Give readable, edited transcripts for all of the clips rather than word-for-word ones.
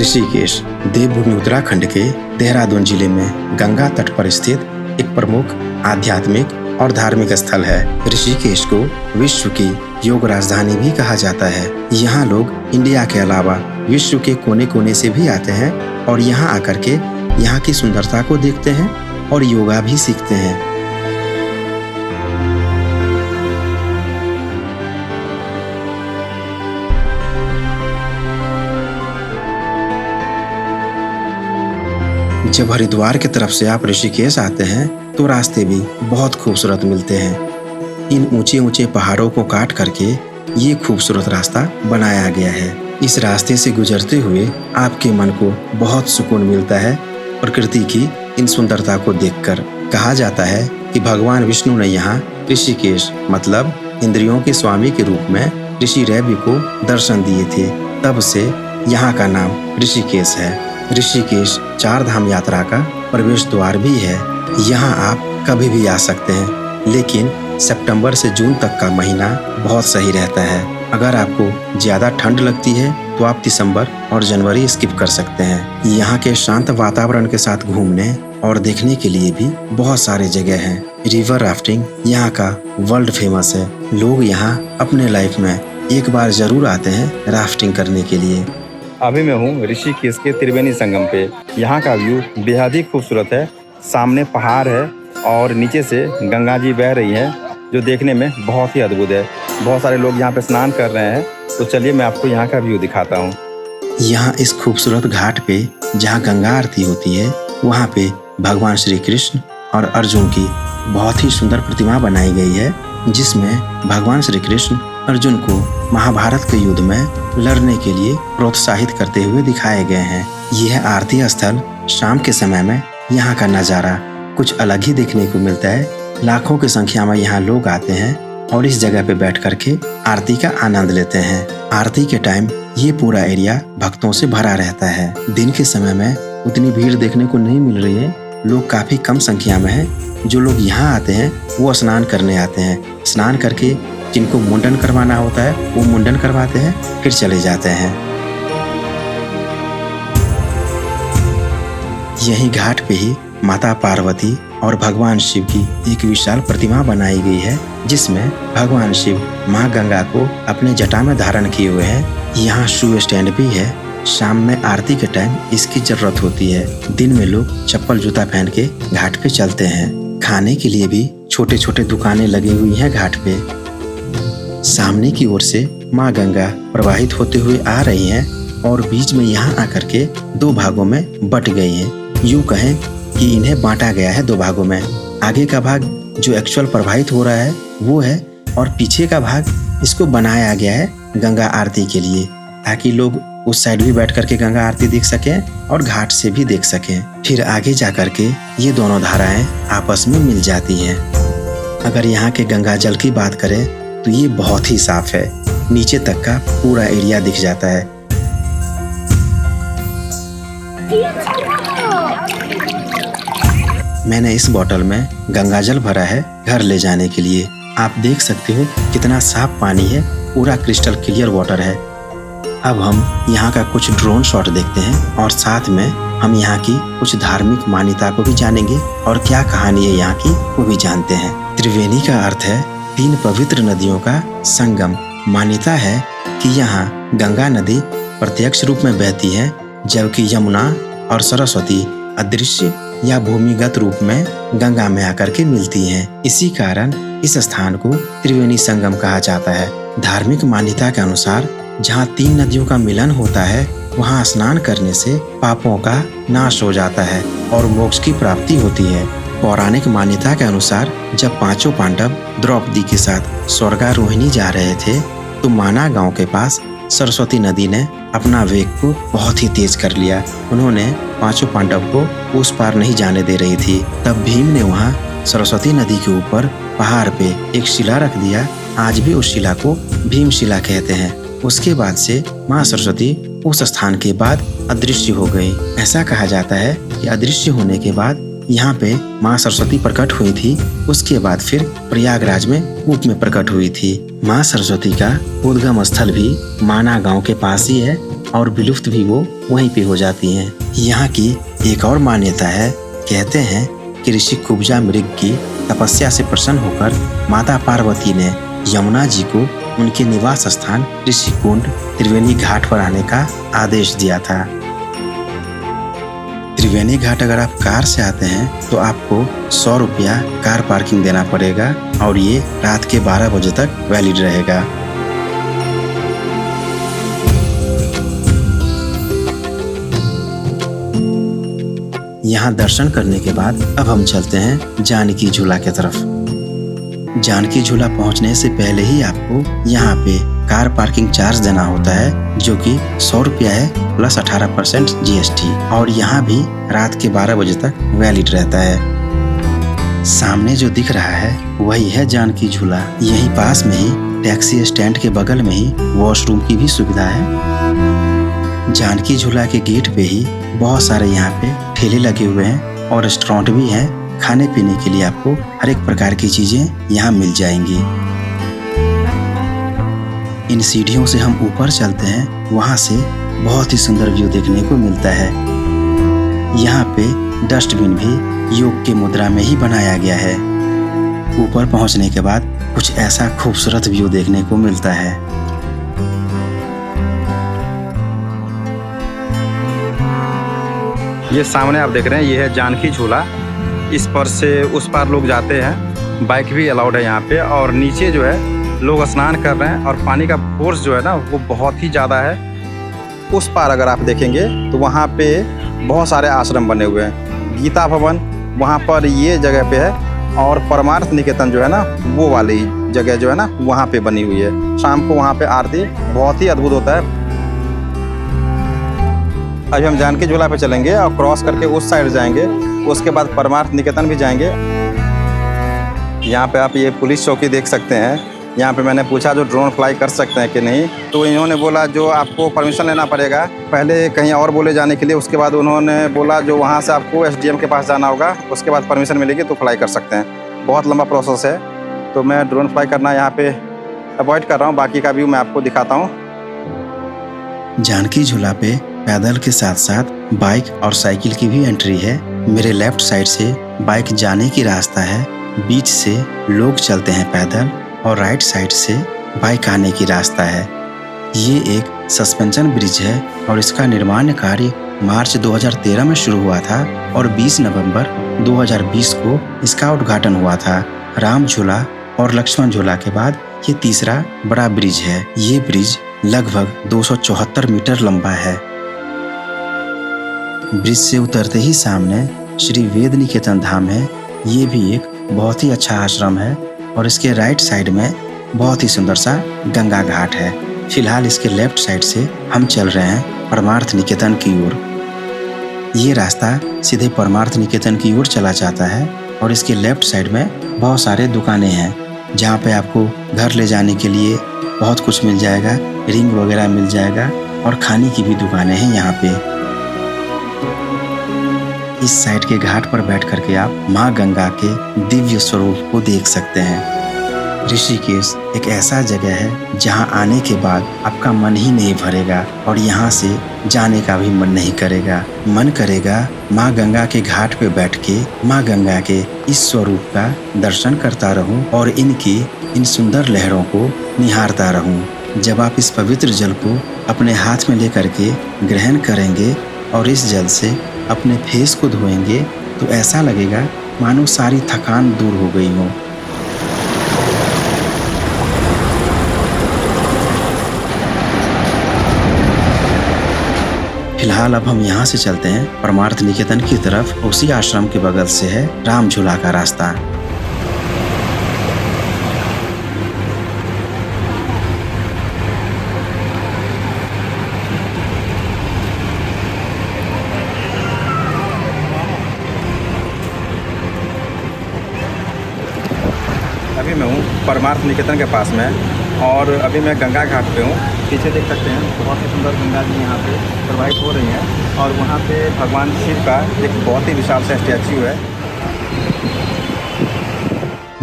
ऋषिकेश देवभूमि उत्तराखंड के देहरादून जिले में गंगा तट पर स्थित एक प्रमुख आध्यात्मिक और धार्मिक स्थल है। ऋषिकेश को विश्व की योग राजधानी भी कहा जाता है। यहाँ लोग इंडिया के अलावा विश्व के कोने कोने से भी आते हैं और यहाँ आकर के यहाँ की सुंदरता को देखते हैं और योगा भी सीखते हैं। जब हरिद्वार की तरफ से आप ऋषिकेश आते हैं तो रास्ते भी बहुत खूबसूरत मिलते हैं। इन ऊंचे ऊंचे पहाड़ों को काट करके ये खूबसूरत रास्ता बनाया गया है। इस रास्ते से गुजरते हुए आपके मन को बहुत सुकून मिलता है प्रकृति की इन सुंदरता को देखकर। कहा जाता है कि भगवान विष्णु ने यहाँ ऋषिकेश मतलब इंद्रियों के स्वामी के रूप में ऋषि रवि को दर्शन दिए थे। तब से यहाँ का नाम ऋषिकेश है। ऋषिकेश 4 धाम यात्रा का प्रवेश द्वार भी है। यहाँ आप कभी भी आ सकते हैं, लेकिन सितंबर से जून तक का महीना बहुत सही रहता है। अगर आपको ज़्यादा ठंड लगती है तो आप दिसंबर और जनवरी स्किप कर सकते हैं। यहाँ के शांत वातावरण के साथ घूमने और देखने के लिए भी बहुत सारे जगह हैं। रिवर राफ्टिंग यहाँ का वर्ल्ड फेमस है। लोग यहाँ अपने लाइफ में एक बार जरूर आते हैं राफ्टिंग करने के लिए। अभी मैं हूँ ऋषिकेश के त्रिवेणी संगम पे। यहाँ का व्यू बेहद ही खूबसूरत है। सामने पहाड़ है और नीचे से गंगा जी बह रही है, जो देखने में बहुत ही अद्भुत है। बहुत सारे लोग यहाँ पे स्नान कर रहे हैं, तो चलिए मैं आपको यहाँ का व्यू दिखाता हूँ। यहाँ इस खूबसूरत घाट पे जहाँ गंगा आरती होती है, वहाँ पे भगवान श्री कृष्ण और अर्जुन की बहुत ही सुंदर प्रतिमा बनाई गई है, जिसमें भगवान श्री कृष्ण अर्जुन को महाभारत के युद्ध में लड़ने के लिए प्रोत्साहित करते हुए दिखाए गए हैं। यह आरती स्थल शाम के समय में यहाँ का नज़ारा कुछ अलग ही देखने को मिलता है। लाखों की संख्या में यहाँ लोग आते हैं और इस जगह पे बैठ करके आरती का आनंद लेते हैं। आरती के टाइम ये पूरा एरिया भक्तों से भरा रहता है। दिन के समय में उतनी भीड़ देखने को नहीं मिल रही है, लोग काफी कम संख्या में हैं। जो लोग यहाँ आते हैं वो स्नान करने आते हैं। स्नान करके जिनको मुंडन करवाना होता है वो मुंडन करवाते हैं, फिर चले जाते हैं। यही घाट पे ही माता पार्वती और भगवान शिव की एक विशाल प्रतिमा बनाई गई है, जिसमें भगवान शिव माँ गंगा को अपने जटा में धारण किए हुए हैं। यहाँ शू स्टैंड भी है। शाम में आरती के टाइम इसकी जरूरत होती है। दिन में लोग चप्पल जूता पहन के घाट पे चलते हैं। खाने के लिए भी छोटे छोटे दुकानें लगी हुई हैं घाट पे। सामने की ओर से माँ गंगा प्रवाहित होते हुए आ रही हैं और बीच में यहाँ आकर के 2 भागों में बट गई हैं। यूँ कहें कि इन्हें बांटा गया है 2 भागों में। आगे का भाग जो एक्चुअल प्रवाहित हो रहा है वो है, और पीछे का भाग इसको बनाया गया है गंगा आरती के लिए, ताकि लोग उस साइड भी बैठ करके गंगा आरती देख सकें और घाट से भी देख सकें। फिर आगे जा करके ये दोनों धाराएं आपस में मिल जाती हैं। अगर यहाँ के गंगा जल की बात करें तो ये बहुत ही साफ है। नीचे तक का पूरा एरिया दिख जाता है। मैंने इस बोतल में गंगा जल भरा है घर ले जाने के लिए। आप देख सकते हो कितना साफ पानी है, पूरा क्रिस्टल क्लियर वाटर है। अब हम यहाँ का कुछ ड्रोन शॉट देखते हैं और साथ में हम यहाँ की कुछ धार्मिक मान्यता को भी जानेंगे और क्या कहानी है यहाँ की वो भी जानते हैं। त्रिवेणी का अर्थ है 3 पवित्र नदियों का संगम। मान्यता है कि यहाँ गंगा नदी प्रत्यक्ष रूप में बहती है, जबकि यमुना और सरस्वती अदृश्य या भूमिगत रूप में गंगा में आकर के मिलती हैं। इसी कारण इस स्थान को त्रिवेणी संगम कहा जाता है। धार्मिक मान्यता के अनुसार जहाँ 3 नदियों का मिलन होता है, वहाँ स्नान करने से पापों का नाश हो जाता है और मोक्ष की प्राप्ति होती है। पौराणिक मान्यता के अनुसार जब 5 पांडव द्रौपदी के साथ स्वर्गारोहिणी जा रहे थे, तो माना गांव के पास सरस्वती नदी ने अपना वेग को बहुत ही तेज कर लिया। उन्होंने 5 पांडव को उस पार नहीं जाने दे रही थी। तब भीम ने वहाँ सरस्वती नदी के ऊपर पहाड़ पे एक शिला रख दिया। आज भी उस शिला को भीम शिला कहते हैं। उसके बाद से माँ सरस्वती उस स्थान के बाद अदृश्य हो गई। ऐसा कहा जाता है कि अदृश्य होने के बाद यहाँ पे माँ सरस्वती प्रकट हुई थी। उसके बाद फिर प्रयागराज में कूप में प्रकट हुई थी। माँ सरस्वती का उद्गम स्थल भी माना गांव के पास ही है। और विलुप्त भी वो वहीं पे हो जाती हैं। यहाँ की एक और मान्यता है, कहते हैं कि ऋषि कुब्जा मृग की तपस्या से प्रसन्न होकर माता पार्वती ने यमुना जी को उनके निवास स्थान ऋषिकुंड त्रिवेणी घाट पर आने का आदेश दिया था। त्रिवेणी घाट अगर आप कार से आते हैं तो आपको 100 रुपया कार पार्किंग देना पड़ेगा और ये रात के 12 बजे तक वैलिड रहेगा। यहाँ दर्शन करने के बाद अब हम चलते हैं जानकी झूला की तरफ। जानकी झूला पहुँचने से पहले ही आपको यहाँ पे कार पार्किंग चार्ज देना होता है, जो कि 100 रुपया है प्लस 18% GST, और यहाँ भी रात के 12 बजे तक वैलिड रहता है। सामने जो दिख रहा है वही है जानकी झूला। यहीं पास में ही टैक्सी स्टैंड के बगल में ही वॉशरूम की भी सुविधा है। जानकी झूला के गेट पे ही बहुत सारे यहाँ पे ठेले लगे हुए हैं और रेस्टोरेंट भी हैं। खाने पीने के लिए आपको हर एक प्रकार की चीजें यहाँ मिल जाएंगी। इन सीढ़ियों से हम ऊपर चलते हैं, वहाँ से बहुत ही सुंदर व्यू देखने को मिलता है। यहाँ पे डस्टबिन भी योग के मुद्रा में ही बनाया गया है। ऊपर पहुँचने के बाद कुछ ऐसा खूबसूरत व्यू देखने को मिलता है। ये सामने आप देख रहे हैं, ये है जानकी झूला। इस पर से उस पार लोग जाते हैं, बाइक भी अलाउड है यहाँ पे। और नीचे जो है लोग स्नान कर रहे हैं और पानी का फोर्स जो है ना वो बहुत ही ज़्यादा है। उस पार अगर आप देखेंगे तो वहाँ पे बहुत सारे आश्रम बने हुए हैं। गीता भवन वहाँ पर ये जगह पे है, और परमार्थ निकेतन जो है ना वो वाली जगह जो है ना वहाँ पे बनी हुई है। शाम को वहाँ पे आरती बहुत ही अद्भुत होता है। अभी हम जानकी झूला पे चलेंगे और क्रॉस करके उस साइड जाएंगे, उसके बाद परमार्थ निकेतन भी जाएंगे। यहाँ पे आप ये पुलिस चौकी देख सकते हैं। यहाँ पे मैंने पूछा जो ड्रोन फ्लाई कर सकते हैं कि नहीं, तो इन्होंने बोला जो आपको परमिशन लेना पड़ेगा पहले कहीं और बोले जाने के लिए। उसके बाद उन्होंने बोला जो वहाँ से आपको SDM के पास जाना होगा, उसके बाद परमिशन मिलेगी तो फ्लाई कर सकते हैं। बहुत लंबा प्रोसेस है, तो मैं ड्रोन फ्लाई करना यहाँ पे अवॉइड कर रहा हूँ। बाकी का व्यू मैं आपको दिखाता हूँ। जानकी झूला पे पैदल के साथ साथ बाइक और साइकिल की भी एंट्री है। मेरे लेफ्ट साइड से बाइक जाने की रास्ता है, बीच से लोग चलते हैं पैदल, और राइट साइड से बाइक आने की रास्ता है। ये एक सस्पेंशन ब्रिज है और इसका निर्माण कार्य मार्च 2013 में शुरू हुआ था और 20 नवंबर 2020 को इसका उद्घाटन हुआ था। राम झूला और लक्ष्मण झूला के बाद ये तीसरा बड़ा ब्रिज है। ये ब्रिज लगभग 274 मीटर लंबा है। ब्रिज से उतरते ही सामने श्री वेद निकेतन धाम है। ये भी एक बहुत ही अच्छा आश्रम है और इसके राइट साइड में बहुत ही सुंदर सा गंगा घाट है। फिलहाल इसके लेफ्ट साइड से हम चल रहे हैं परमार्थ निकेतन की ओर। ये रास्ता सीधे परमार्थ निकेतन की ओर चला जाता है और इसके लेफ्ट साइड में बहुत सारे दुकानें हैं, जहाँ पे आपको घर ले जाने के लिए बहुत कुछ मिल जाएगा, रिंग वगैरह मिल जाएगा और खाने की भी दुकानें हैं यहाँ पे। इस साइड के घाट पर बैठ करके आप माँ गंगा के दिव्य स्वरूप को देख सकते हैं। ऋषिकेश एक ऐसा जगह है जहाँ आने के बाद आपका मन ही नहीं भरेगा और यहाँ से जाने का भी मन नहीं करेगा। मन करेगा माँ गंगा के घाट पे बैठ के माँ गंगा के इस स्वरूप का दर्शन करता रहूं और इनकी इन सुंदर लहरों को निहारता रहूं। जब आप इस पवित्र जल को अपने हाथ में लेकर के ग्रहण करेंगे और इस जल से अपने फेस को धोएंगे तो ऐसा लगेगा मानो सारी थकान दूर हो गई हो। फिलहाल अब हम यहाँ से चलते हैं परमार्थ निकेतन की तरफ। उसी आश्रम के बगल से है राम झूला का रास्ता। अभी मैं हूँ परमार्थ निकेतन के पास में और अभी मैं गंगा घाट पे हूँ। पीछे देख सकते हैं बहुत ही सुंदर गंगा जी यहाँ पे प्रवाहित हो रही हैं और वहाँ पे भगवान शिव का एक बहुत ही विशाल सा स्टैच्यू है।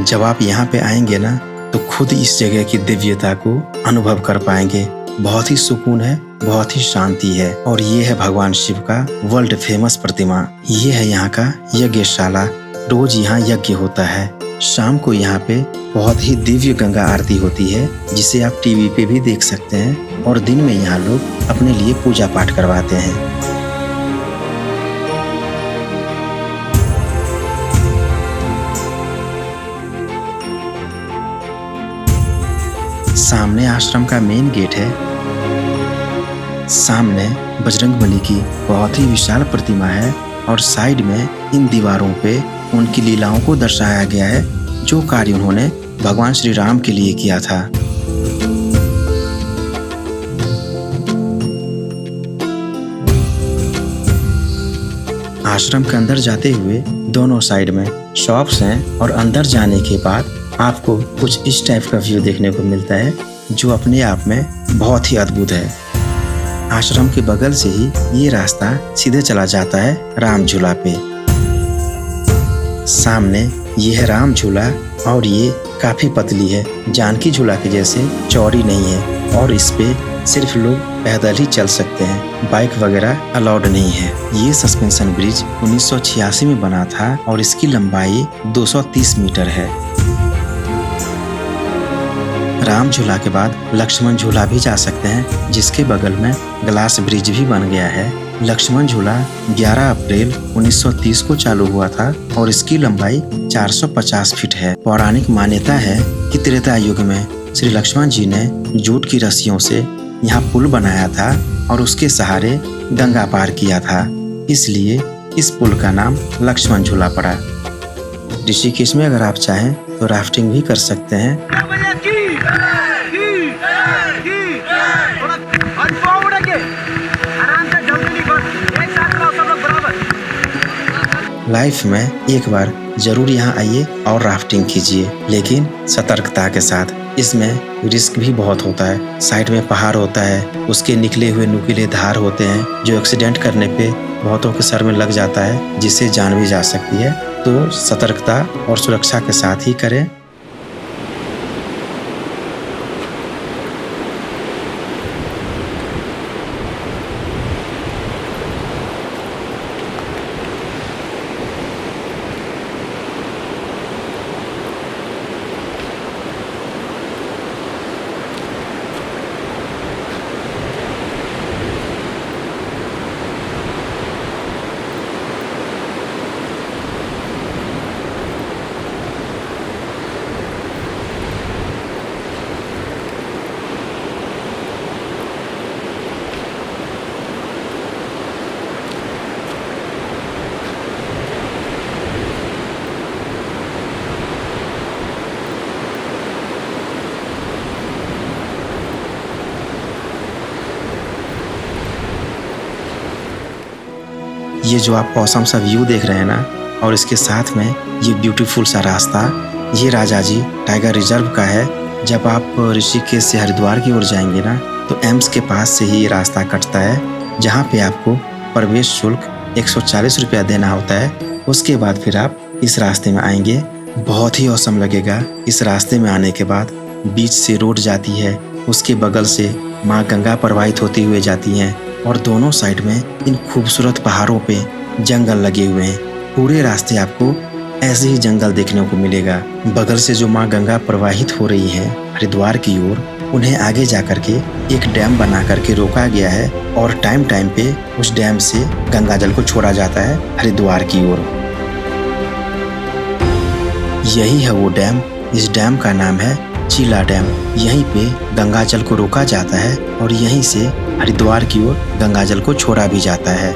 जब आप यहाँ पे आएंगे ना तो खुद इस जगह की दिव्यता को अनुभव कर पाएंगे। बहुत ही सुकून है, बहुत ही शांति है। और ये है भगवान शिव का वर्ल्ड फेमस प्रतिमा। ये है यहाँ का यज्ञशाला। रोज यहाँ यज्ञ होता है। शाम को यहाँ पे बहुत ही दिव्य गंगा आरती होती है, जिसे आप टीवी पे भी देख सकते हैं। और दिन में यहाँ लोग अपने लिए पूजा पाठ करवाते हैं। सामने आश्रम का मेन गेट है। सामने बजरंगबली की बहुत ही विशाल प्रतिमा है और साइड में इन दीवारों पे उनकी लीलाओं को दर्शाया गया है, जो कार्य उन्होंने भगवान श्री राम के लिए किया था। आश्रम के अंदर जाते हुए दोनों साइड में शॉप्स हैं और अंदर जाने के बाद आपको कुछ इस टाइप का व्यू देखने को मिलता है, जो अपने आप में बहुत ही अद्भुत है। आश्रम के बगल से ही ये रास्ता सीधे चला जाता है राम झूला पे। सामने ये है राम झूला और ये काफी पतली है, जानकी झूला के जैसे चौड़ी नहीं है और इस पे सिर्फ लोग पैदल ही चल सकते हैं, बाइक वगैरह अलाउड नहीं है। ये सस्पेंशन ब्रिज 1986 में बना था और इसकी लंबाई 230 मीटर है। राम झूला के बाद लक्ष्मण झूला भी जा सकते हैं, जिसके बगल में ग्लास ब्रिज भी बन गया है। लक्ष्मण झूला 11 अप्रैल 1930 को चालू हुआ था और इसकी लंबाई 450 फीट है। पौराणिक मान्यता है कि त्रेता युग में श्री लक्ष्मण जी ने जूट की रस्सियों से यहाँ पुल बनाया था और उसके सहारे गंगा पार किया था, इसलिए इस पुल का नाम लक्ष्मण झूला पड़ा। ऋषिकेश में अगर आप चाहें तो राफ्टिंग भी कर सकते हैं। लाइफ में एक बार जरूर यहाँ आइए और राफ्टिंग कीजिए, लेकिन सतर्कता के साथ। इसमें रिस्क भी बहुत होता है। साइड में पहाड़ होता है, उसके निकले हुए नुकीले धार होते हैं, जो एक्सीडेंट करने पे बहुतों के सर में लग जाता है, जिससे जान भी जा सकती है। तो सतर्कता और सुरक्षा के साथ ही करें। ये जो आप औसम सा व्यू देख रहे हैं ना, और इसके साथ में ये ब्यूटीफुल सा रास्ता, ये राजा जी टाइगर रिजर्व का है। जब आप ऋषिकेश से हरिद्वार की ओर जाएंगे ना, तो एम्स के पास से ही ये रास्ता कटता है, जहाँ पे आपको प्रवेश शुल्क 140 रुपया देना होता है। उसके बाद फिर आप इस रास्ते में आएंगे, बहुत ही औसम लगेगा। इस रास्ते में आने के बाद बीच से रोड जाती है, उसके बगल से माँ गंगा प्रवाहित होती हुए जाती हैं और दोनों साइड में इन खूबसूरत पहाड़ों पे जंगल लगे हुए हैं। पूरे रास्ते आपको ऐसे ही जंगल देखने को मिलेगा। बगल से जो माँ गंगा प्रवाहित हो रही है हरिद्वार की ओर, उन्हें आगे जा करके एक डैम बना करके रोका गया है और टाइम टाइम पे उस डैम से गंगा जल को छोड़ा जाता है हरिद्वार की ओर। यही है वो डैम। इस डैम का नाम है चीला डैम। यहीं पे गंगा जल को रोका जाता है और यहीं से हरिद्वार की ओर गंगा जल को छोड़ा भी जाता है।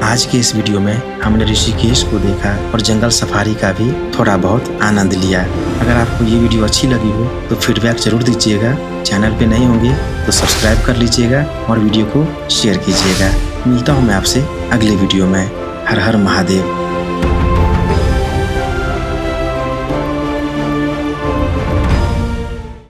आज के इस वीडियो में हमने ऋषिकेश को देखा और जंगल सफारी का भी थोड़ा बहुत आनंद लिया। अगर आपको ये वीडियो अच्छी लगी हो तो फीडबैक जरूर दीजिएगा। चैनल पे नए होंगे तो सब्सक्राइब कर लीजिएगा और वीडियो को शेयर कीजिएगा। मिलता हूँ मैं आपसे अगले वीडियो में। हर हर महादेव।